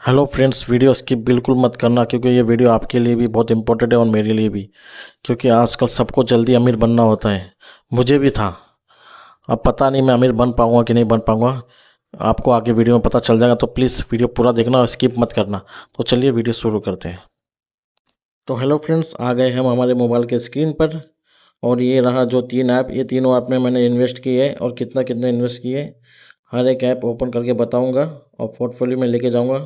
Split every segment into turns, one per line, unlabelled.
Hello friends, video skip बिल्कुल मत करना क्योंकि ये वीडियो आपके लिए भी बहुत इंपॉर्टेंट है और मेरे लिए भी। क्योंकि आजकल सबको जल्दी अमीर बनना होता है, मुझे भी था। अब पता नहीं मैं अमीर बन पाऊंगा कि नहीं बन पाऊंगा, आपको आगे वीडियो में पता चल जाएगा। तो प्लीज़ वीडियो पूरा देखना और स्किप मत करना। तो चलिए वीडियो शुरू करते हैं। तो हेलो फ्रेंड्स, आ गए हम हमारे मोबाइल के स्क्रीन पर। और ये रहा जो तीन ऐप, ये तीनों ऐप में मैंने इन्वेस्ट किए है और कितना कितना इन्वेस्ट किए। हर एक ऐप ओपन करके बताऊंगा और पोर्टफोलियो में लेके जाऊंगा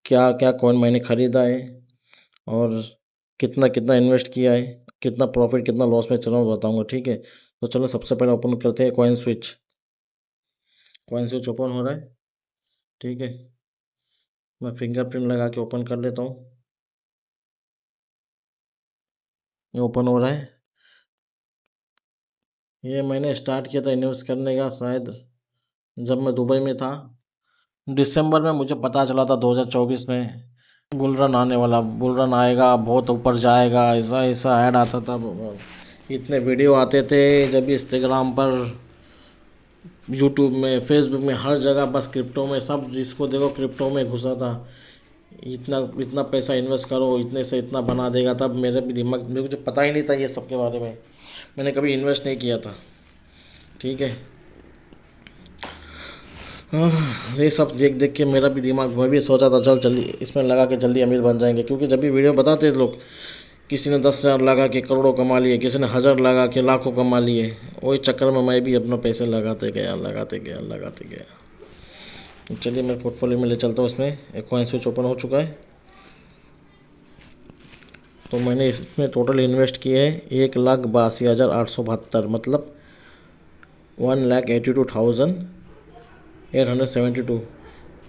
क्या क्या कॉइन मैंने खरीदा है और कितना कितना इन्वेस्ट किया है, कितना प्रॉफिट कितना लॉस में चला हूँ बताऊंगा। ठीक है, तो चलो सबसे पहले ओपन करते हैं coin switch. Coin switch open हो रहा है। ठीक है, मैं फिंगरप्रिंट लगा के ओपन कर लेता हूँ। ये ओपन हो रहा है। ये मैंने स्टार्ट किया था इन्वेस्ट करने का शायद जब मैं दुबई में था। दिसंबर में मुझे पता चला था 2024 में बुल रन आने वाला, बुल रन आएगा, बहुत ऊपर जाएगा, ऐसा ऐसा ऐड आता था। इतने वीडियो आते थे जब भी इंस्टाग्राम पर, यूट्यूब में, फेसबुक में, हर जगह बस क्रिप्टो में, सब जिसको देखो क्रिप्टो में घुसा था। इतना इतना पैसा इन्वेस्ट करो, इतने से इतना बना देगा। तब मेरे भी दिमाग में मुझे पता ही नहीं था ये सब के बारे में, मैंने कभी इन्वेस्ट नहीं किया था। ठीक है, ये सब देख देख के मेरा भी दिमाग, मैं भी सोचा था चल जल्दी इसमें लगा के जल्दी अमीर बन जाएंगे। क्योंकि जब भी वीडियो बताते थे लोग, किसी ने 10,000 लगा के करोड़ों कमा लिए, किसी ने 1,000 लगा के लाखों कमा लिए। वही चक्कर में मैं भी अपना पैसे लगाते गया लगाते गया लगाते गया। चलिए मैं पोर्टफोलियो में ले चलता हूँ। इसमें एक कॉइन स्विच ओपन हो चुका है। तो मैंने इसमें टोटल इन्वेस्ट किए हैं 1,82,872, मतलब 1,82,872।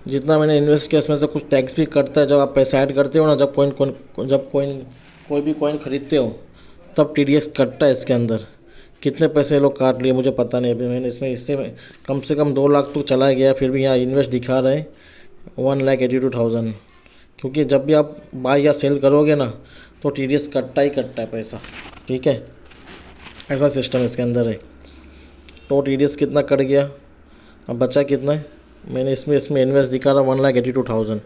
जितना मैंने इन्वेस्ट किया इसमें से कुछ टैक्स भी कटता है। जब आप पैसा ऐड करते हो ना, जब कोई भी कॉइन खरीदते हो, तब TDS कटता है इसके अंदर। कितने पैसे लोग काट लिए मुझे पता नहीं। अभी मैंने इसमें इससे कम से कम 2 लाख तो चला गया, फिर भी यहाँ इन्वेस्ट दिखा रहे हैं 1,82,000। क्योंकि जब भी आप बाय या सेल करोगे ना, तो TDS कटता ही कटता है पैसा। ठीक है, ऐसा सिस्टम इसके अंदर है। तो TDS कितना कट गया, अब बचा कितना है। मैंने इसमें इसमें इन्वेस्ट दिखा रहा 1,82,000।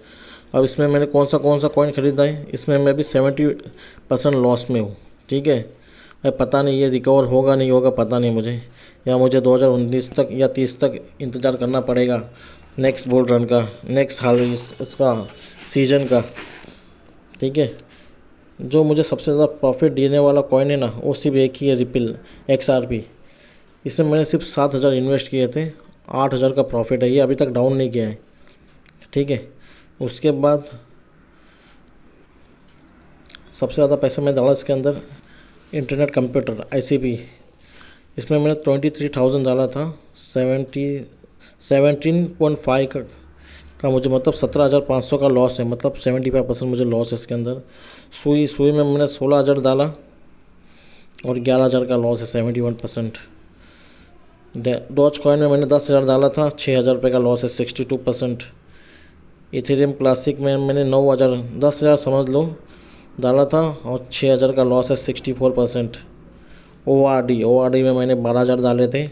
अब इसमें मैंने कौन सा कॉइन ख़रीदा है, इसमें मैं भी 70% लॉस में हूँ। ठीक है, अब पता नहीं ये रिकवर होगा नहीं होगा, पता नहीं मुझे, या मुझे 2019 तक या 30 तक इंतज़ार करना पड़ेगा नेक्स्ट बुल रन का, नेक्स्ट हाल इसका सीजन का। ठीक है, जो मुझे सबसे ज़्यादा प्रॉफिट देने वाला कॉइन है ना, वो सिर्फ एक ही है, रिपिल XRP। इसमें मैंने सिर्फ 7,000 इन्वेस्ट किए थे, 8,000 का प्रॉफिट है। ये अभी तक डाउन नहीं किया है। ठीक है, उसके बाद सबसे ज़्यादा पैसा मैं डाला इसके अंदर इंटरनेट कंप्यूटर ICP। इसमें मैंने 23,000 डाला था। 17.5 का मुझे, मतलब 17,500 का लॉस है, मतलब 75% मुझे लॉस है इसके अंदर। सुई सुई में मैंने 16,000 डाला और 11,000 का लॉस है, 71%। डॉज कॉइन में मैंने 10,000 डाला था, 6,000 रुपये का लॉस है, 62%। इथेरियम क्लासिक में मैंने 9,000, 10,000 समझ लो डाला था और 6,000 का लॉस है, 64%। ORD में मैंने 12,000 डाले थे,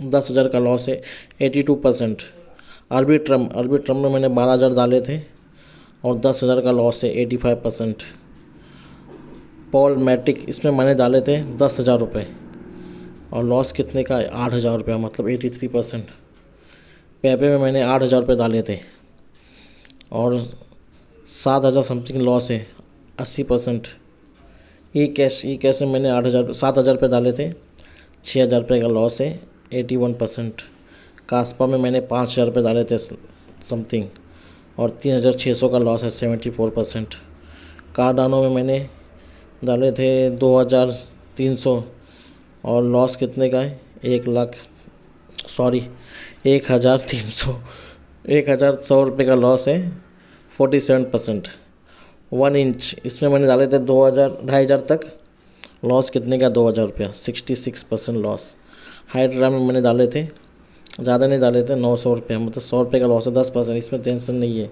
10,000 का लॉस है, 82%। अर्बिट्रम में मैंने 12,000 डाले थे और 10,000 का लॉस है, 85%। पॉल मैटिक, इसमें मैंने डाले थे 10,000 रुपये और लॉस कितने का है, 8,000 रुपया, मतलब 83%। पेपे में मैंने 8,000 रुपये डाले थे और 7,000 समथिंग लॉस है, 80%। ई कैश में मैंने 7,000 रुपये डाले थे, 6,000 रुपये का लॉस है, 81%। कास्पा में मैंने 5,000 रुपये डाले थे समथिंग और 3,600 का लॉस है, 74%। कार्डानो में मैंने डाले थे 2,300 और लॉस कितने का है, 1,100 रुपये का लॉस है, 47%। 1 इंच, इसमें मैंने डाले थे 2,000 तक, लॉस कितने का, 2,000 रुपया, 66% लॉस। हाइड्रा में मैंने डाले थे, ज़्यादा नहीं डाले थे, 900 रुपये, मतलब 100 रुपये का लॉस है, 10%, इसमें टेंशन नहीं है।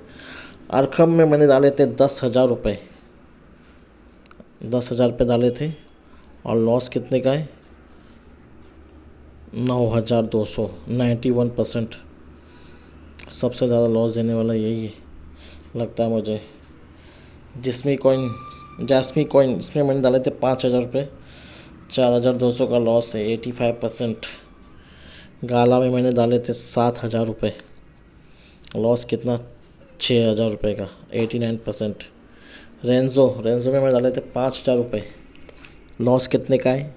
अरखम में मैंने डाले थे 10,000 रुपये, 10,000 रुपये डाले थे और लॉस कितने का है, 9,200, 91%। सबसे ज़्यादा लॉस देने वाला यही है लगता है मुझे। जैस्मी कॉइन इसमें मैंने डाले थे 5,000 रुपये, 4,200 का लॉस है, 85%। गाला में मैंने डाले थे 7,000 रुपये, लॉस कितना 6,000 रुपये का, 89%। रेंजो में मैंने डाले थे 5,000 रुपये, लॉस कितने का है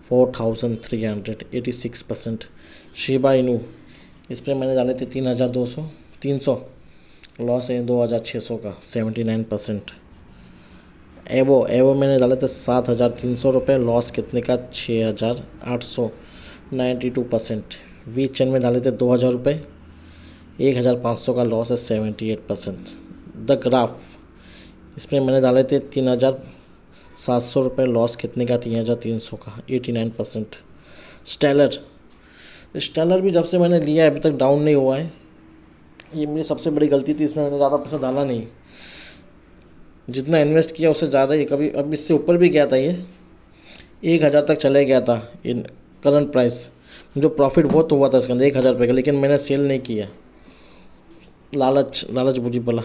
4,300, 86%। शिबा इनू इस पर मैंने डाले थे 3,300, लॉस है 2,600 का, 79%। एवो मैंने डाले थे 7,300 रुपये, लॉस कितने का 6,800, 92%। वी चैन में डाले थे 2,000 रुपये, 1,500 का लॉस है, 78%। द ग्राफ इसमें मैंने डाले थे 3,700 रुपये, लॉस कितने का 3,300 का, 89%। स्टेलर भी जब से मैंने लिया है अभी तक डाउन नहीं हुआ है। ये मेरी सबसे बड़ी गलती थी, इसमें मैंने ज़्यादा पैसा डाला नहीं, जितना इन्वेस्ट किया उससे ज़्यादा ही, कभी अब इससे ऊपर भी गया था, ये 1,000 तक चले गया था इन करंट प्राइस। जो प्रॉफिट बहुत हुआ था इसके अंदर 1,000 रुपये का, लेकिन मैंने सेल नहीं किया, लालच बुरी पला।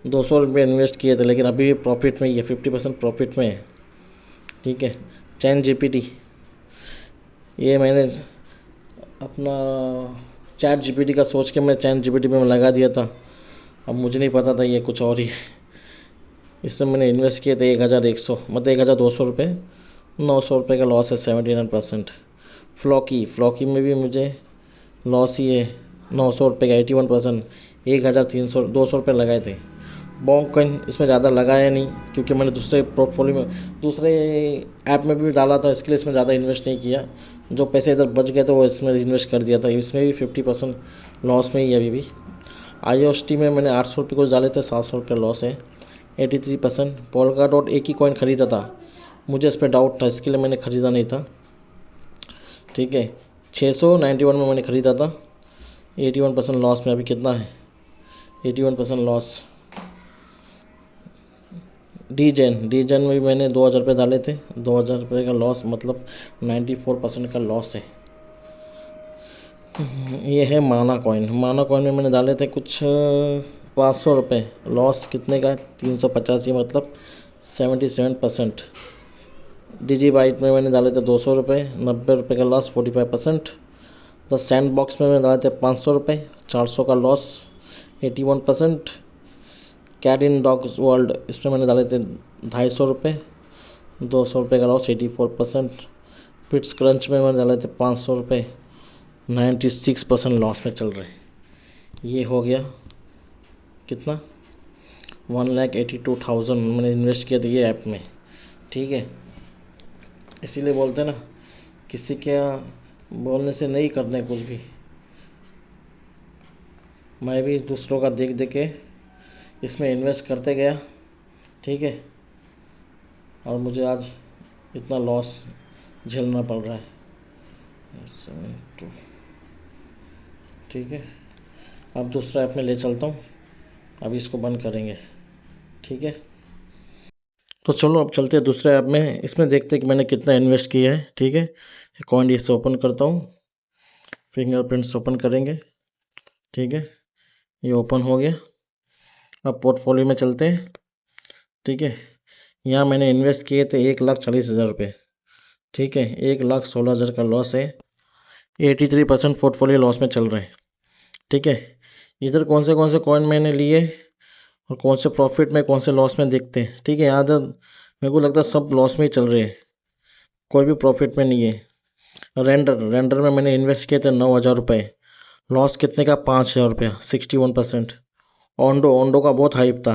200 रुपये इन्वेस्ट किए थे, लेकिन अभी भी प्रॉफिट में ही है, 50% प्रॉफिट में है। ठीक है। चैन जीपीटी, ये मैंने अपना चैट जीपीटी का सोच के मैं चैट जीपीटी में लगा दिया था, अब मुझे नहीं पता था ये कुछ और ही है। इसमें मैंने इन्वेस्ट किए थे 1,100, मतलब 1,200 रुपये, 900 रुपये का लॉस है, 79%। फ्लॉकी में भी मुझे लॉस ही है, 900 रुपये का, 81%। 1,300, 200 रुपये लगाए थे। बॉन्ग कॉइन इसमें ज़्यादा लगाया नहीं, क्योंकि मैंने दूसरे पोर्टफोलियो में, दूसरे ऐप में भी डाला था, इसके लिए इसमें ज़्यादा इन्वेस्ट नहीं किया। जो पैसे इधर बच गए थे वो इसमें इन्वेस्ट कर दिया था, इसमें भी 50% लॉस में ही है अभी भी। IOST में मैंने 800 रुपये कुछ डाले थे, 700 रुपये लॉस है, 83%। Polkadot एक ही कॉइन ख़रीदा था, मुझे इस पर डाउट था, इसके लिए मैंने ख़रीदा नहीं था। ठीक है। 691 में मैंने ख़रीदा था, 81% लॉस में, अभी कितना है 81% लॉस। डीजेन में भी मैंने 2,000 रुपये डाले थे, 2,000 रुपये का लॉस, मतलब 94% का लॉस है। ये है माना कॉइन में मैंने डाले थे कुछ 500 रुपये, लॉस कितने का है 385, मतलब 77%। डिजीबाइट में मैंने डाले थे 200 रुपये, 90 रुपये का लॉस, 45%। द सैंडबॉक्स में मैंने डाले थे 500 रुपये, 400 का लॉस, 81%। कैट इन डॉग्स वर्ल्ड इसमें मैंने डाले थे 250 रुपये, 200 रुपये का लॉस, 84%। पिट्स क्रंच में मैंने डाले थे 500 रुपये, 96% लॉस में चल रहे। ये हो गया कितना 1,82,000 मैंने इन्वेस्ट किया था ये ऐप में। ठीक है। इसीलिए बोलते हैं ना, किसी के बोलने से नहीं करने कुछ भी। मैं भी दूसरों का देख देख के इसमें इन्वेस्ट करते गया। ठीक है। और मुझे आज इतना लॉस झेलना पड़ रहा है। 7 2। ठीक है। अब दूसरा ऐप में ले चलता हूँ, अभी इसको बंद करेंगे। ठीक है। तो चलो अब चलते हैं दूसरे ऐप में, इसमें देखते हैं कि मैंने कितना इन्वेस्ट किया है। ठीक है। कॉइन इससे ओपन करता हूँ, फिंगरप्रिंट्स ओपन करेंगे। ठीक है। ये ओपन हो गया। अब पोर्टफोलियो में चलते हैं। ठीक है। यहाँ मैंने इन्वेस्ट किए थे 1,40,000 रुपये। ठीक है। 1,16,000 का लॉस है, 83% पोर्टफोलियो लॉस में चल रहे हैं। ठीक है। इधर कौन से कॉइन मैंने लिए और कौन से प्रॉफिट में कौन से लॉस में देखते हैं। ठीक है। यहाँ मेरे को लगता है सब लॉस में ही चल रहे हैं, कोई भी प्रॉफिट में नहीं है। रेंडर में मैंने इन्वेस्ट किए थे 9,000 रुपये, लॉस कितने का 5,000 रुपया, 61%। ओंडो का बहुत हाइप था,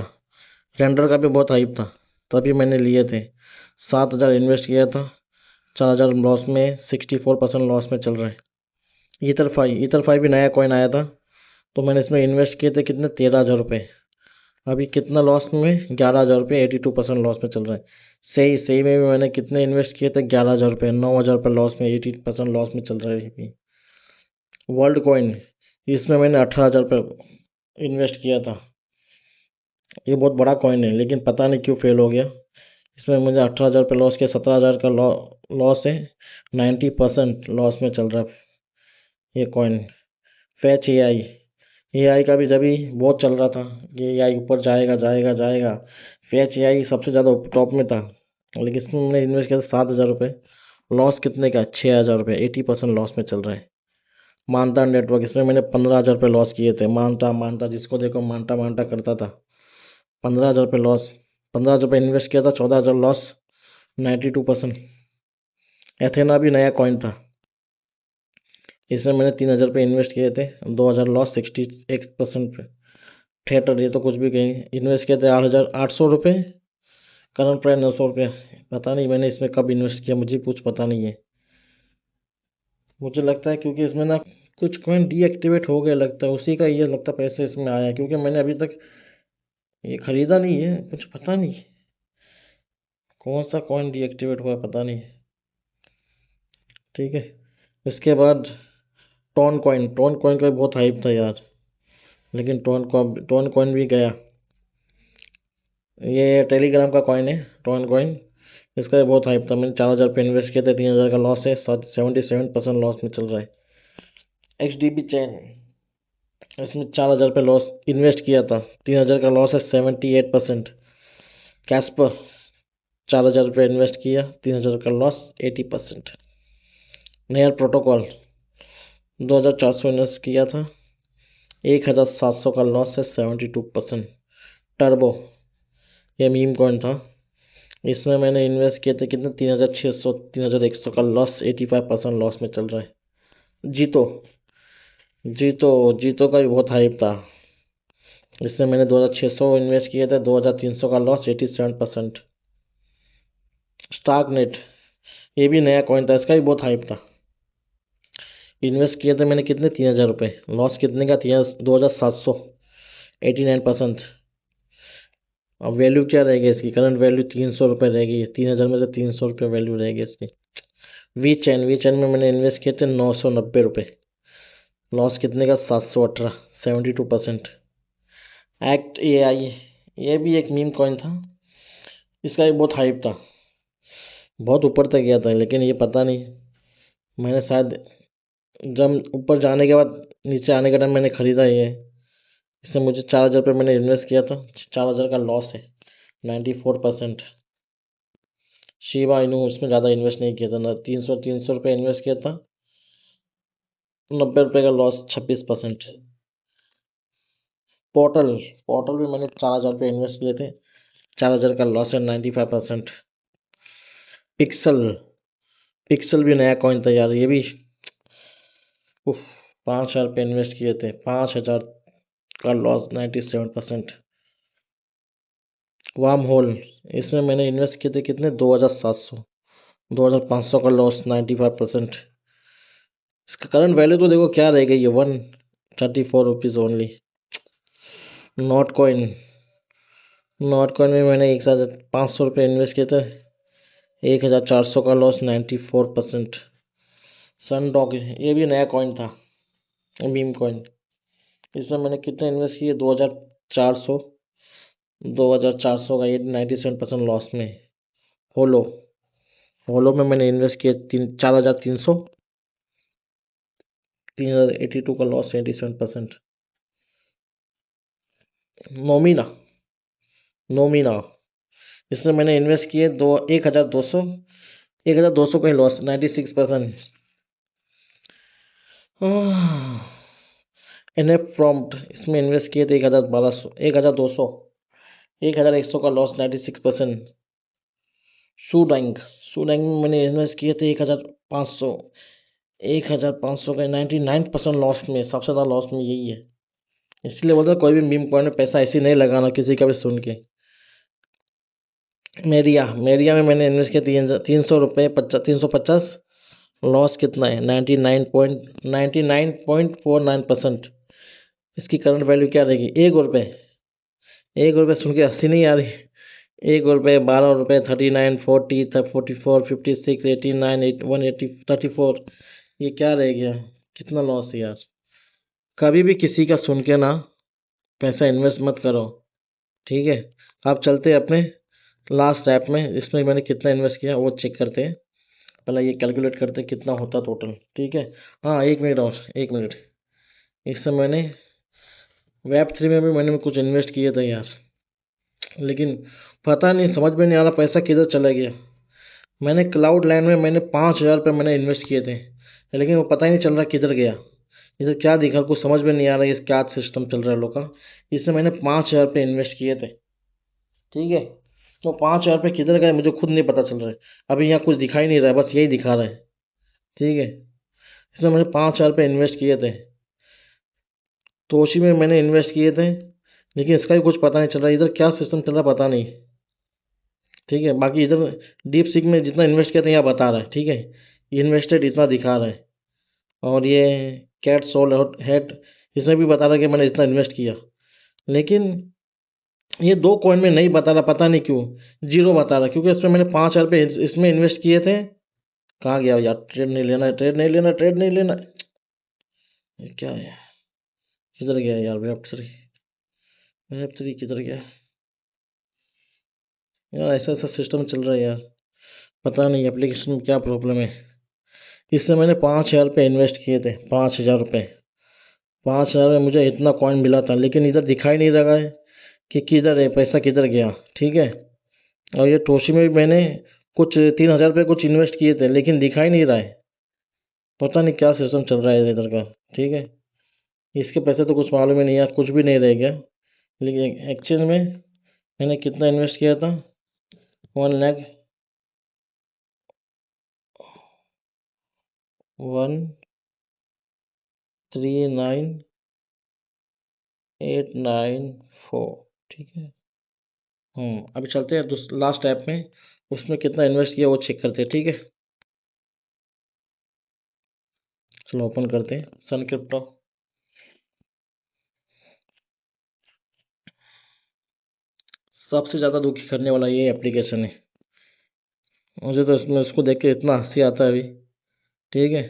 रेंडर का भी बहुत हाइप था, तभी मैंने लिए थे। 7,000 इन्वेस्ट किया था, 4,000 लॉस में, 64% लॉस में चल रहा है। ईथर फाई भी नया कॉइन आया था, तो मैंने इसमें इन्वेस्ट किए थे कितने 13,000 रुपये, अभी कितना लॉस में 11,000 रुपये, 82% लॉस में चल रहा है। सही में भी मैंने कितने इन्वेस्ट किए थे 11,000 रुपये, 9,000 रुपये लॉस में, 80% लॉस में चल रहा है अभी। वर्ल्ड कॉइन इसमें मैंने 18,000 रुपये इन्वेस्ट किया था, ये बहुत बड़ा कॉइन है, लेकिन पता नहीं क्यों फेल हो गया। इसमें मुझे 18,000 रुपये लॉस किया, 17,000 का लॉस है, 90% लॉस में चल रहा है ये कॉइन। फैच AI एआई का भी जब भी बहुत चल रहा था कि एआई ऊपर जाएगा जाएगा जाएगा, फैच एआई सबसे ज़्यादा टॉप में था, लेकिन इसमें मैंने इन्वेस्ट किया था 7,000 रुपये। लॉस कितने का? 6,000 रुपये, 80% लॉस में चल रहा है। मानता नेटवर्क, इसमें मैंने 15,000 रुपये लॉस किए थे। मानता मानता जिसको देखो मानता मानता करता था। 15,000 रुपये लॉस, 15,000 रुपये इन्वेस्ट किया था, 14,000 लॉस, 92%। एथेना भी नया कॉइन था, इसमें मैंने 3,000 रुपये इन्वेस्ट किए थे, 2,000 लॉस, 61% पे। थिएटर ये तो कुछ भी कहीं इन्वेस्ट किए थे 8,800 रुपये, करंट प्राइस 900 रुपये। पता नहीं मैंने इसमें कब इन्वेस्ट किया, मुझे कुछ पता नहीं है। मुझे लगता है क्योंकि इसमें ना कुछ कॉइन डीएक्टिवेट हो गया लगता है, उसी का ये लगता है पैसे इसमें आया, क्योंकि मैंने अभी तक ये खरीदा नहीं है, कुछ पता नहीं कौन सा कॉइन डीएक्टिवेट हुआ है, पता नहीं। ठीक है, इसके बाद टोन कॉइन का भी बहुत हाइप था यार, लेकिन टोन कॉइन भी गया। ये टेलीग्राम का कॉइन है टोन कॉइन, इसका भी बहुत हाइप था। मैंने 4,000 रुपये इन्वेस्ट किए थे, 3,000 का लॉस है, 77% लॉस में चल रहा है। XDB चैन, इसमें 4,000 रुपये लॉस इन्वेस्ट किया था, 3,000 का लॉस है, 78%। कैस्पर 4,000 रुपये इन्वेस्ट किया, 3,000 का लॉस, 80%। नेयर प्रोटोकॉल 2,400 इन्वेस्ट किया था, 1,700 का लॉस है, 72%। टर्बो, ये मीम कॉइन था, इसमें मैंने इन्वेस्ट किए थे कितने, 3,600, 3,100 का लॉस, 85% लॉस में चल रहा है। जीतो जीतो जीतो का भी बहुत हाइप था, इसमें मैंने 2,600 इन्वेस्ट किए थे, 2,300 का लॉस, 87%। स्टार्क नेट, ये भी नया कॉइन था, इसका भी बहुत हाइप था। इन्वेस्ट किए थे मैंने कितने, 3,000 रुपये, लॉस कितने का, 2,700, 89%। अब वैल्यू क्या रहेगी इसकी, करंट वैल्यू 300 रुपये रहेगी, 3,000 में से 300 रुपये वैल्यू रहेगी इसकी। वी चैन में मैंने इन्वेस्ट किए थे 990 रुपये, लॉस कितने का, 718, 72%। एक्ट AI, ये भी एक मीम कॉइन था, इसका भी बहुत हाइप था, बहुत ऊपर तक गया था, लेकिन ये पता नहीं मैंने शायद जब ऊपर जाने के बाद नीचे आने के टाइम मैंने ख़रीदा ये। इससे मुझे 4,000 रुपये मैंने इन्वेस्ट किया था, 4,000 का लॉस है, 94%। शिबा इनू, उसमें ज़्यादा इन्वेस्ट नहीं किया था ना, 300 रुपये इन्वेस्ट किया था, 90 रुपये का लॉस, 26%। पोर्टल पोर्टल भी मैंने 4,000 रुपये इन्वेस्ट किए थे, 4,000 का लॉस है, 95%। पिक्सल पिक्सल भी नया कॉइन था यार, ये भी 5,000 रुपये इन्वेस्ट किए थे, 5,000 का लॉस, 97%। वार्म होल, इसमें मैंने इन्वेस्ट किए थे कितने, 2,700, 2,500 का लॉस, 95%। इसका करंट वैल्यू तो देखो क्या रह गई है, 134 रुपीज़ ओनली। नॉट कॉइन में मैंने 1,500 रुपये इन्वेस्ट किए थे, 1,400 का लॉस, 94%। सनडॉग, ये भी नया कॉइन था, मीम कॉइन, इसमें मैंने कितने इन्वेस्ट किए, 2,400, 2,400 का, ये 97% लॉस में। होलो होलो में मैंने इन्वेस्ट किए 4,300, 3,082 का लॉस, 87%। नोमिना नोमिना इसमें मैंने इन्वेस्ट किए 1,200 का ही लॉस, 96%। NF प्रॉम्प्ट, इसमें इन्वेस्ट किए थे 1,200, 1,100 का लॉस, 96%। सूडैंग में मैंने इन्वेस्ट किए थे 1,500, 1,500 का, 99% लॉस में, सबसे ज़्यादा लॉस में यही है। इसलिए बोलते हैं कोई भी मीम कॉइन में पैसा ऐसे नहीं लगाना किसी का भी सुन के। मेरिया में मैंने इन्वेस्ट किया 300 रुपये, 350, लॉस कितना है, 99.49% इसकी करंट वैल्यू क्या रहेगी, 1 रुपये। 1 रुपये सुन के हंसी नहीं आ रही, 1 रुपये, 12 रुपये, 39, 40, 44, 56, 89, 180, 34, ये क्या रह गया, कितना लॉस है यार। कभी भी किसी का सुन के ना पैसा इन्वेस्ट मत करो, ठीक है। आप चलते हैं अपने लास्ट ऐप में, इसमें मैंने कितना इन्वेस्ट किया वो चेक करते हैं, पहले ये कैलकुलेट करते हैं कितना होता टोटल, ठीक है। हाँ, 1 मिनट और 1 मिनट, इससे मैंने Web3 में भी मैंने कुछ इन्वेस्ट किए थे यार, लेकिन पता नहीं, समझ में नहीं आ रहा पैसा किधर चला गया। मैंने क्लाउड लैंड में मैंने 5,000 रुपये मैंने इन्वेस्ट किए थे, लेकिन वो पता ही नहीं चल रहा किधर गया। इधर क्या दिखा कुछ समझ में नहीं आ रहा है, इस क्या सिस्टम चल रहा है लोग का। इससे मैंने 5,000 रुपये इन्वेस्ट किए थे, ठीक है। तो 5,000 रुपये किधर गए मुझे खुद नहीं पता चल रहा है। अभी यहाँ कुछ दिखाई नहीं रहा है, बस यही दिखा रहा है, ठीक है। इसमें मैंने 5,000 रुपये इन्वेस्ट किए थे, तो उसी में मैंने इन्वेस्ट किए थे, लेकिन इसका भी कुछ पता नहीं चल रहा इधर क्या सिस्टम चल रहा है, पता नहीं, ठीक है। बाकी इधर डीप सीक में जितना इन्वेस्ट किया था यहाँ बता रहा है, ठीक है, इन्वेस्टेड इतना दिखा रहा है। और ये कैट सोल हेड, इसमें भी बता रहा है कि मैंने इतना इन्वेस्ट किया, लेकिन ये दो कॉइन में नहीं बता रहा, पता नहीं क्यों जीरो बता रहा, क्योंकि इसमें मैंने 5,000 रुपये इसमें इन्वेस्ट किए थे। कहाँ गया यार, ट्रेड नहीं लेना, ट्रेड नहीं लेना, ट्रेड नहीं लेना, ये क्या है, किधर गया यार वेब3, वेब3 किधर गया यार। ऐसा ऐसा सिस्टम चल रहा है यार, पता नहीं एप्लीकेशन में क्या प्रॉब्लम है। इससे मैंने 5,000 रुपये इन्वेस्ट किए थे, 5,000 रुपये। 5,000 में मुझे इतना कॉइन मिला था, लेकिन इधर दिखाई नहीं रहा है कि किधर है पैसा, किधर गया, ठीक है। और ये टोशी में भी मैंने कुछ 3,000 रुपये कुछ इन्वेस्ट किए थे, लेकिन दिखाई नहीं रहा है, पता नहीं क्या सिस्टम चल रहा है इधर का, ठीक है। इसके पैसे तो कुछ मालूम ही नहीं है, कुछ भी नहीं रह गया। लेकिन एक्सचेंज में मैंने कितना इन्वेस्ट किया था, 1,39,894, ठीक है। अभी चलते हैं लास्ट ऐप में, उसमें कितना इन्वेस्ट किया वो चेक करते हैं, ठीक है। चलो ओपन करते हैं सन क्रिप्टो। सबसे ज़्यादा दुखी करने वाला ये एप्लीकेशन है, मुझे तो इसमें उसको देख के इतना हंसी आता है अभी, ठीक है।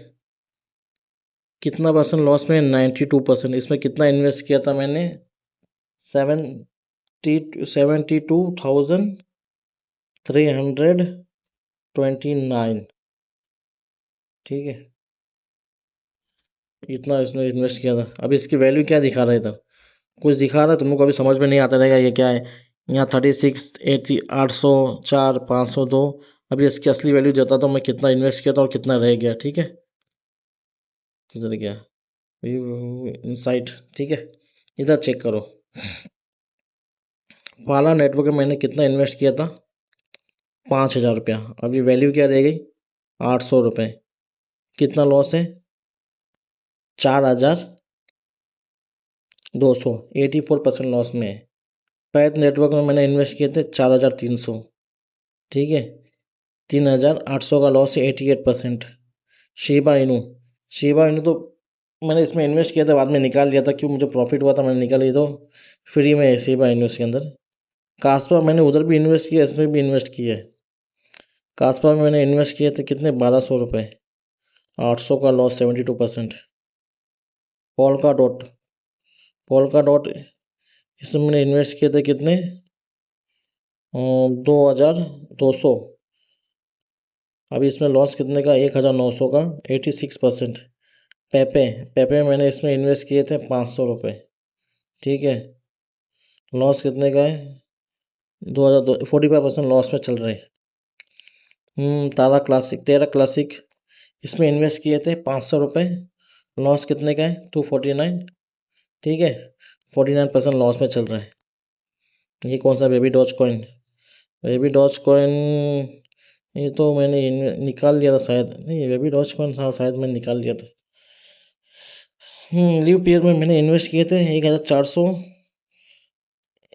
कितना परसेंट लॉस में, 92%। इसमें कितना इन्वेस्ट किया था मैंने, 72,329, ठीक है। इतना इसमें इन्वेस्ट किया था। अब इसकी वैल्यू क्या दिखा रहा है इधर, कुछ दिखा रहा है तुमको अभी समझ में नहीं आता रहेगा ये क्या है। यहाँ 36, 80, 804, 502। अभी इसकी असली वैल्यू देता तो मैं कितना इन्वेस्ट किया था और कितना रह गया, ठीक है। किधर गया इनसाइट, ठीक है, इधर चेक करो। पाला नेटवर्क में मैंने कितना इन्वेस्ट किया था, 5,000 रुपया। अभी वैल्यू क्या रह गई, 800 रुपये। कितना लॉस है, 4,200, 84% लॉस में है। पैथ नेटवर्क में मैंने इन्वेस्ट किए थे 4,300, ठीक है, 3,800 का लॉस है, 88%। शिबा इनू, शिबा इनू तो मैंने इसमें इन्वेस्ट किया था, बाद में निकाल लिया था, क्यों मुझे प्रॉफिट हुआ था मैंने निकाल लिया, तो फ्री में है शिबा इनू के अंदर। कास्पा मैंने उधर भी इन्वेस्ट किया, इसमें भी इन्वेस्ट किया है। कास्पा में मैंने इन्वेस्ट किए थे कितने, 1,200 रुपये, 800 का loss, 72%। Polka dot, polka dot, इसमें मैंने इन्वेस्ट किए थे कितने, 2,200। अभी इसमें लॉस कितने का, 1,900 का, 86%। पेपे, पेपे में मैंने इसमें इन्वेस्ट किए थे 500 रुपये, ठीक है। लॉस कितने का है, 45% लॉस में चल रहे हैं। तारा क्लासिक, तेरा क्लासिक, इसमें इन्वेस्ट किए थे 500 रुपये, लॉस कितने का है, 249, ठीक है, 49% लॉस में चल रहा है। ये कौन सा, Baby Doge Coin, Baby Doge Coin, ये तो मैंने निकाल लिया था शायद, नहीं बेबी डॉज कॉइन, हाँ शायद मैंने निकाल लिया था। लीव पीरियड में मैंने इन्वेस्ट किए थे 1,400,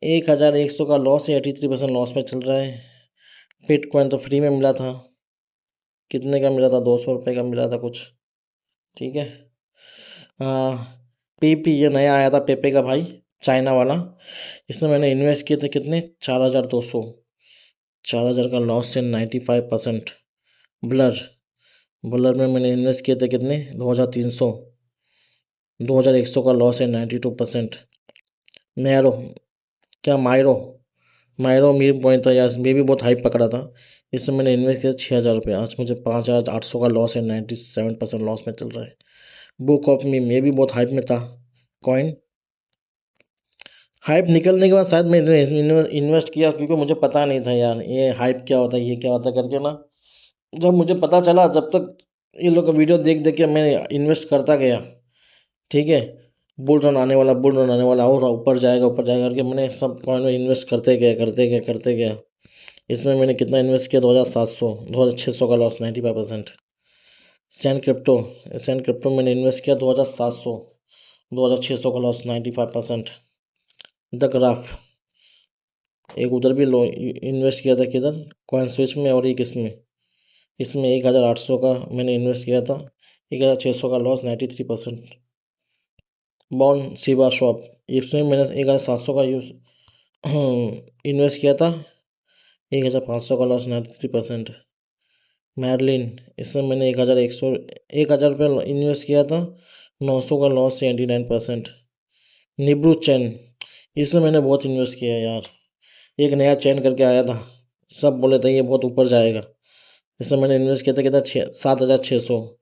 1,100 का लॉस है, 83% लॉस में चल रहा है। बिटकॉइन तो फ्री में मिला था, कितने का मिला था, 200 रुपये का मिला था कुछ, ठीक है। पीपी, ये नया आया था पेपे का भाई, चाइना वाला। इसमें मैंने इन्वेस्ट किए थे कितने, 4,200, 4,000 का लॉस है, 95%। ब्लर, ब्लर में मैंने इन्वेस्ट किए थे कितने, 2,300, 2,100 का लॉस है, 92%। मैरो, क्या मायरो, मायरो मीम पॉइंट था यार, ये भी बहुत हाइप पकड़ा था। इसमें मैंने इन्वेस्ट किया 6,000 रुपये, आज मुझे 5,800 का लॉस है, 97% लॉस में चल रहा है। बुक ऑफ मीम, ये भी बहुत हाइप में था कॉइन, हाइप निकलने के बाद शायद मैंने इन्वेस्ट किया, क्योंकि मुझे पता नहीं था यार ये हाइप क्या होता है, ये क्या होता है करके ना। जब मुझे पता चला, जब तक ये लोग का वीडियो देख देख के मैं इन्वेस्ट करता गया। ठीक है, बुल रन आने वाला, बुल रन आने वाला, और ऊपर जाएगा करके मैंने सब कॉइन में इन्वेस्ट करते गया। इसमें मैंने कितना इन्वेस्ट किया, 2700, 2600 का loss, 95%। San crypto, San crypto मैंने इन्वेस्ट किया 2700, 2600 का लॉस, 95%। द ग्राफ, एक उधर भी लो इन्वेस्ट किया था, किधर, कॉइन स्विच में, और एक इसमें, इसमें 1800 का मैंने इन्वेस्ट किया था, 1600 का लॉस, 93%। बॉन्ड शिबा शॉप, इसमें मैंने 1700 का यूज इन्वेस्ट किया था, 1500 का लॉस, 93%। मैरलिन, इसमें मैंने 1000 रुपये इन्वेस्ट किया था, 900 का लॉस, 89%। निब्रू चैन, इसमें मैंने बहुत इन्वेस्ट किया यार। एक नया चैन करके आया था, सब बोले थे ये बहुत ऊपर जाएगा। इसमें मैंने इन्वेस्ट किया था कितना, 7600,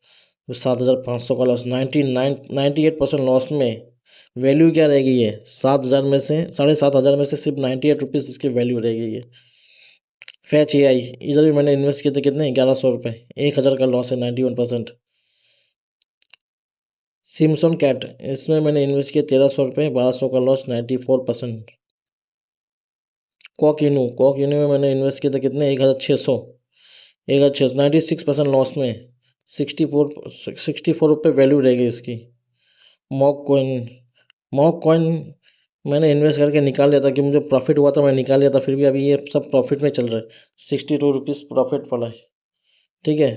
7500 का लॉस, 98% लॉस में। वैल्यू क्या रह गई है, 7000 में से, 7500 में से सिर्फ 98 रुपीज़ इसकी वैल्यू रह गई है। फैच ए आई, इधर भी मैंने इन्वेस्ट किए थे कितने, 1100 रुपये, 1000 का लॉस है, 91%। सिमसन कैट, इसमें मैंने इन्वेस्ट किया 1300 रुपये, 1200 का लॉस, 94%। कॉक इनू में मैंने इन्वेस्ट किया था कितने, 1600, 96% लॉस में, 64 रुपये वैल्यू रह गई इसकी। मॉक कॉइन मैंने इन्वेस्ट करके निकाल लिया था, कि मुझे प्रॉफिट हुआ था, मैं निकाल लिया था, फिर भी अभी ये सब प्रॉफिट में चल रहा है, 62 रुपीज़ प्रॉफिट पड़ा है। ठीक है।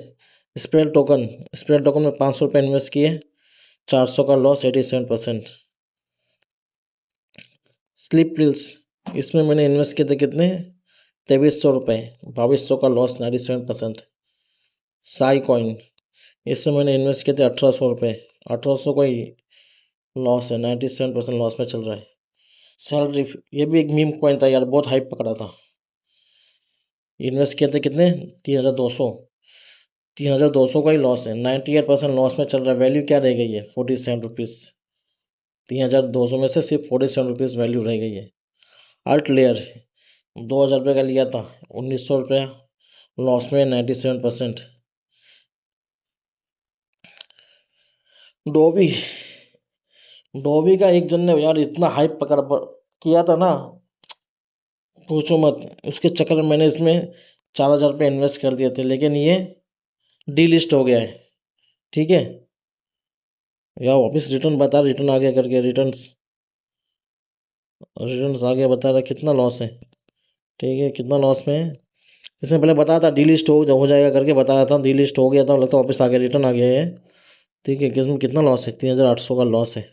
स्प्रेड टोकन में 500 रुपये इन्वेस्ट किए, 400 का लॉस, 87%। स्लिप रिल्स, इसमें मैंने इन्वेस्ट किए थे कितने, 2300 रुपये, 2200 का लॉस, 97%। साई कॉइन, इसमें मैंने इन्वेस्ट किए थे 1800 रुपये, 1800 का ही लॉस है, 97% लॉस में चल रहा है। सैलरी, ये भी एक मीम कॉइन था यार, बहुत हाइप पकड़ा था। इन्वेस्ट किए थे कितने, 3200, 3200 का ही लॉस है, 98% लॉस में चल रहा है। वैल्यू क्या रह गई है, 47 रुपीज़। 3200 में से सिर्फ 47 रुपीज़ वैल्यू रह गई है। आर्ट लेयर, 2000 रुपये का लिया था, 1900 रुपया लॉस में, 97%। डोबी, डोबी का एक जन ने यार इतना हाइप किया था ना, पूछो मत। उसके चक्कर में मैंने इसमें 4000 रुपये इन्वेस्ट कर दिए थे, लेकिन ये डीलिस्ट हो गया है। ठीक है यार, वापस रिटर्न बता, रिटर्न आ गया करके, रिटर्न आ गया, बता रहा कितना लॉस है। ठीक है, कितना लॉस में है, इसमें पहले बताया था डीलिस्ट हो जाएगा करके, बता रहा था डीलिस्ट हो गया था, लगता है वापस आ गया, रिटर्न आ गया है। ठीक है, किसमें कितना लॉस है, 3800 का लॉस है,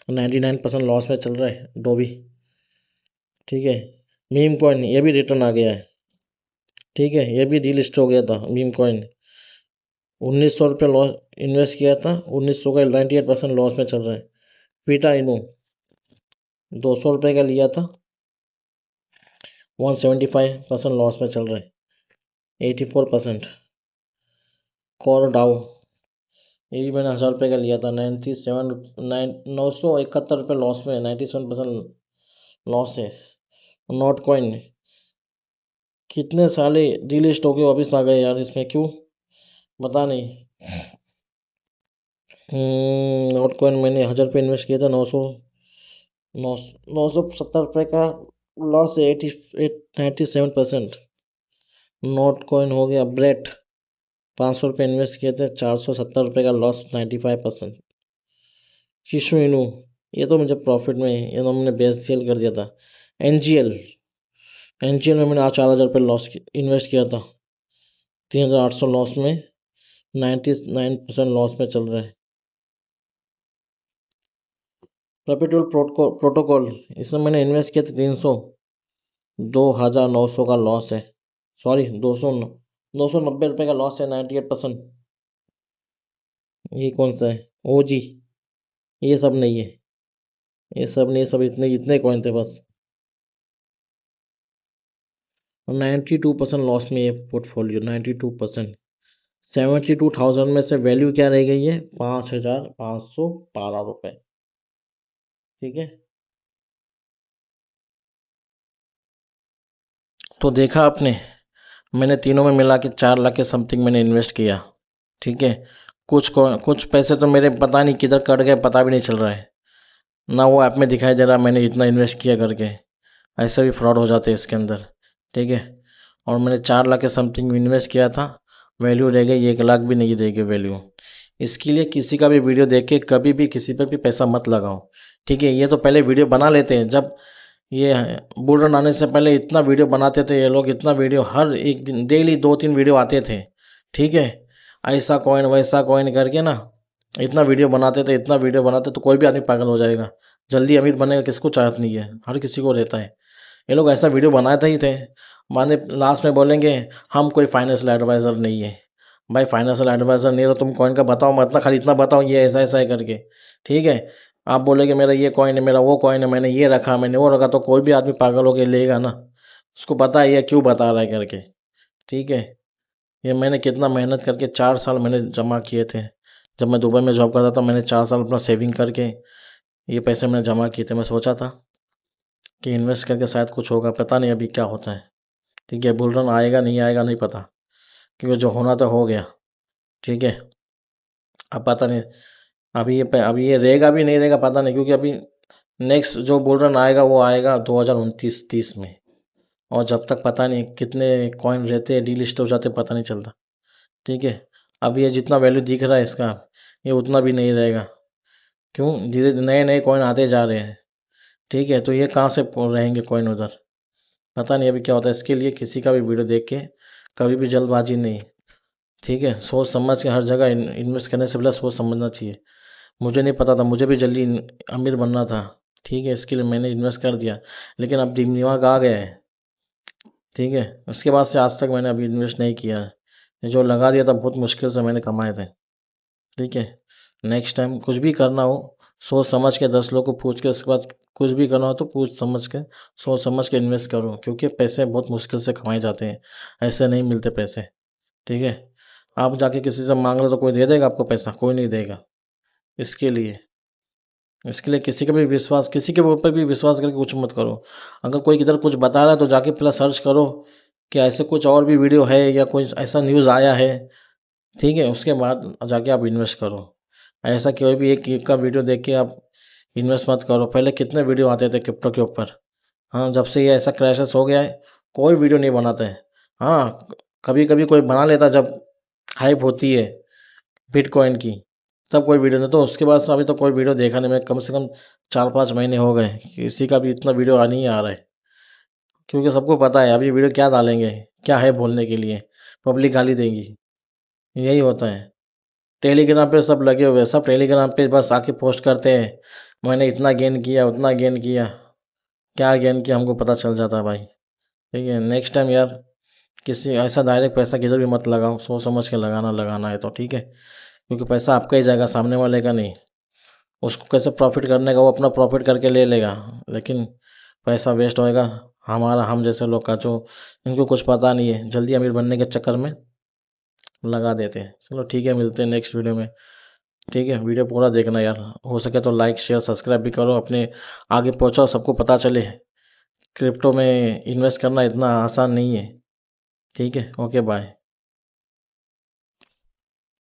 99% लॉस में चल रहा है डोबी। ठीक है। मीम कॉइन, ये भी रिटर्न आ गया है। ठीक है, ये भी डीलिस्ट हो गया था मीम कॉइन। 1900 रुपये लॉस इन्वेस्ट किया था, 1900 का, 98% लॉस में चल रहा है। पीटा इनू, 200 रुपये का लिया था, 175% लॉस में चल रहा है, 84%। कॉर डाउ, ये भी मैंने 1000 रुपये का लिया था, 971 रुपये लॉस में, 97% लॉस है। नोट कॉइन, कितने साले डिलिस्ट हो गए, वापस आ गए यार, इसमें क्यों, पता नहीं। नोट कॉइन मैंने 1000 रुपये इन्वेस्ट किया था, 970 रुपये का लॉस है, 97%। नोट कॉइन हो गया। ब्रेट, 500 रुपये इन्वेस्ट किए थे, 470 रुपये का लॉस, 95%। शिशु इनू, ये तो मुझे प्रॉफिट में है, ये तो मैंने बेच सेल कर दिया था। एनजीएल में मैंने आज 4000 रुपये इन्वेस्ट किया था, 3800 लॉस में, 99% लॉस में चल रहा है। प्रॉफिटेबल प्रोटोकॉल, इसमें मैंने इन्वेस्ट किया था 300, 2900 का लॉस है, सॉरी 290 रुपये का लॉस है, 98%। ये कौन सा है, ओ जी, ये सब नहीं है, ये सब नहीं, ये सब इतने इतने कॉइन थे बस। 92% लॉस में ये पोर्टफोलियो, 92%। 72,000 में से वैल्यू क्या रह गई है, 5512 रुपये। ठीक है। तो देखा आपने, मैंने तीनों में मिला के 4 लाख के समथिंग मैंने इन्वेस्ट किया। ठीक है, कुछ पैसे तो मेरे पता नहीं किधर कट गए, पता भी नहीं चल रहा है, ना वो ऐप में दिखाई दे रहा मैंने इतना इन्वेस्ट किया करके। ऐसे भी फ्रॉड हो जाते हैं इसके अंदर। ठीक है, और मैंने 4 लाख के समथिंग इन्वेस्ट किया था, वैल्यू रह गई 1 लाख भी नहीं रहेगी वैल्यू। इसके लिए किसी का भी वीडियो देख के कभी भी किसी पर भी पैसा मत लगाओ। ठीक है, ये तो पहले वीडियो बना लेते हैं, जब ये बुल रन आने से पहले इतना वीडियो बनाते थे ये लोग, इतना वीडियो हर एक दिन डेली 2-3 वीडियो आते थे। ठीक है, ऐसा कॉइन वैसा कॉइन करके ना इतना वीडियो बनाते थे, इतना वीडियो बनाते तो कोई भी आदमी पागल हो जाएगा। जल्दी अमीर बनेगा किसको चाहत नहीं है, हर किसी को रहता है। ये लोग ऐसा वीडियो बनाते ही थे, माने लास्ट में बोलेंगे हम कोई फाइनेंशियल एडवाइज़र नहीं है। भाई फाइनेंशियल एडवाइज़र नहीं है तो तुम कॉइन का बताओ, मत ना खाली इतना बताओ ये ऐसा ऐसा है करके। ठीक है, आप बोलेंगे मेरा ये कॉइन है, मेरा वो कॉइन है, मैंने ये रखा, मैंने वो रखा, तो कोई भी आदमी पागल होकर लेगा ना, उसको पता है ये क्यों बता रहा है करके। ठीक है, ये मैंने कितना मेहनत करके 4 साल मैंने जमा किए थे। जब मैं दुबई में जॉब करता था मैंने 4 साल अपना सेविंग करके ये पैसे मैंने जमा किए थे। मैं सोचा था कि इन्वेस्ट करके शायद कुछ होगा, पता नहीं अभी क्या होता है। ठीक है, बुल रन आएगा नहीं आएगा नहीं पता, क्योंकि जो होना था हो गया। ठीक है, अब पता नहीं अभी ये रहेगा भी नहीं रहेगा पता नहीं, क्योंकि अभी नेक्स्ट जो बुल रन आएगा वो आएगा 2029-30 में, और जब तक पता नहीं कितने कॉइन रहते हैं डीलिस्ट हो जाते पता नहीं चलता। ठीक है, अब ये जितना वैल्यू दिख रहा है इसका, ये उतना भी नहीं रहेगा। क्यों, धीरे नए नए कॉइन आते जा रहे हैं। ठीक है, तो ये कहाँ से रहेंगे कॉइन उधर, पता नहीं अभी क्या होता है। इसके लिए किसी का भी वीडियो देख के कभी भी जल्दबाजी नहीं। ठीक है, सोच समझ के हर जगह इन्वेस्ट करने से पहले सोच समझना चाहिए। मुझे नहीं पता था, मुझे भी जल्दी अमीर बनना था। ठीक है, इसके लिए मैंने इन्वेस्ट कर दिया, लेकिन अब दिमाग आ गया है। ठीक है, उसके बाद से आज तक मैंने अभी इन्वेस्ट नहीं किया है। ये जो लगा दिया था बहुत मुश्किल से मैंने कमाए थे। ठीक है, नेक्स्ट टाइम कुछ भी करना हो सोच समझ के, 10 लोग को पूछ के, उसके बाद कुछ भी करना हो तो पूछ समझ के सोच समझ के इन्वेस्ट करो, क्योंकि पैसे बहुत मुश्किल से कमाए जाते हैं, ऐसे नहीं मिलते पैसे। ठीक है, आप जाके किसी से मांग लो तो कोई दे देगा आपको पैसा, कोई नहीं देगा। इसके लिए किसी का भी विश्वास, किसी के ऊपर भी विश्वास करके कुछ मत करो। अगर कोई किधर कुछ बता रहा है तो जाके पहले सर्च करो कि ऐसे कुछ और भी वीडियो है या कोई ऐसा न्यूज़ आया है। ठीक है, उसके बाद जाके आप इन्वेस्ट करो। ऐसा कोई भी एक का वीडियो देख के आप इन्वेस्ट मत करो। पहले कितने वीडियो आते थे क्रिप्टो के ऊपर। हाँ, जब से ये ऐसा क्रैशेस हो गया है कोई वीडियो नहीं बनाते हैं। हाँ, कभी कभी कोई बना लेता जब हाइप होती है बिटकॉइन की, तब कोई वीडियो नहीं, तो उसके बाद से अभी तो कोई वीडियो देखा नहीं मैं, कम से कम 4-5 महीने हो गए किसी का भी इतना वीडियो नहीं आ रहा है। क्योंकि सबको पता है अभी वीडियो क्या डालेंगे, क्या है बोलने के लिए, पब्लिक गाली देगी, यही होता है। टेलीग्राम पे सब लगे हुए हैं, सब टेलीग्राम पे बस आके पोस्ट करते हैं मैंने इतना गेन किया उतना गेन किया। क्या गेन किया हमको पता चल जाता है भाई। ठीक है, नेक्स्ट टाइम यार किसी ऐसा डायरेक्ट पैसा किधर भी मत लगाओ, सोच समझ के लगाना लगाना है तो। ठीक है, क्योंकि पैसा आपका ही जाएगा, सामने वाले का नहीं। उसको कैसे प्रॉफिट करने का वो अपना प्रॉफिट करके ले लेगा, लेकिन पैसा वेस्ट होएगा हमारा, हम जैसे लोग का जो इनको कुछ पता नहीं है, जल्दी अमीर बनने के चक्कर में लगा देते हैं। चलो ठीक है, मिलते हैं नेक्स्ट वीडियो में। ठीक है, वीडियो पूरा देखना यार, हो सके तो लाइक शेयर सब्सक्राइब भी करो, अपने आगे पहुंचाओ, सबको पता चले क्रिप्टो में इन्वेस्ट करना इतना आसान नहीं है। ठीक है, ओके बाय।